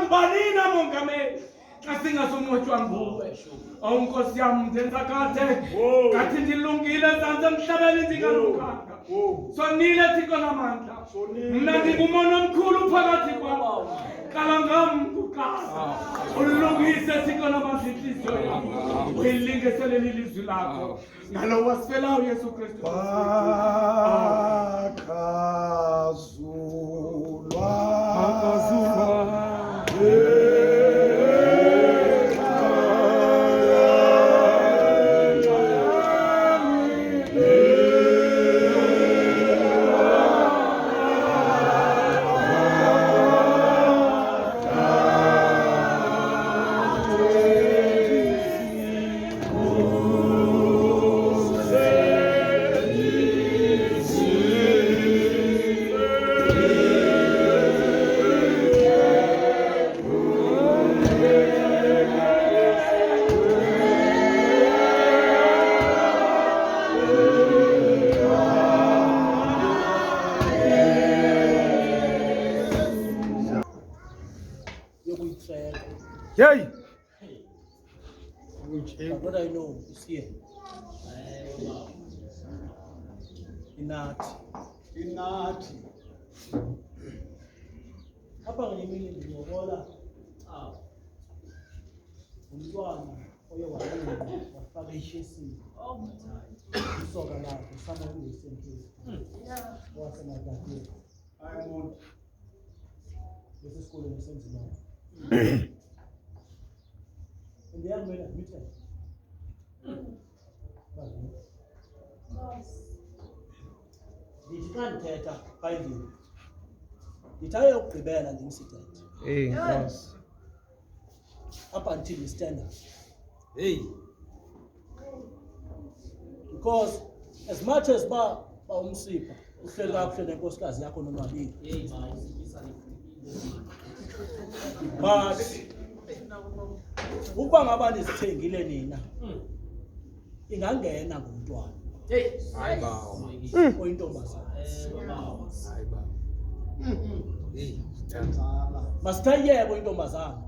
ngibanina mongameli asingasomotshwa nguwe Nkosi yami ndenza kathi ndilungile zanze emhlabeni ndingalunganga sonile Thixo lamandla mna ndingumono omkhulu phakathi kwabo qala ngam kuqala ulungise Thixo lamandla inhliziyo yami uyilingisele ilizwi lakho ngalo wasifelayo Yesu Kristu Wakrwazulwa Yay! What I know is here. Inathi. Apha ngemini ndingobola umntwana oye walunga wafaka ishesini. Isoka lakhe sama kuyisentezi. Wasemadadeni. Bese esikoleni senzimana. And the young man admitted. Ndithi xa ndithetha phandle ndithi ayokugqibela nge-incident up until we stand up. Because as much as ba umsipha uhleli kakuhle nenkosikazi yakho nonwabile but ukuba ngaba nizithengile nina ingangena ngumntwana oyintombazana masithayiyeke oyintombazana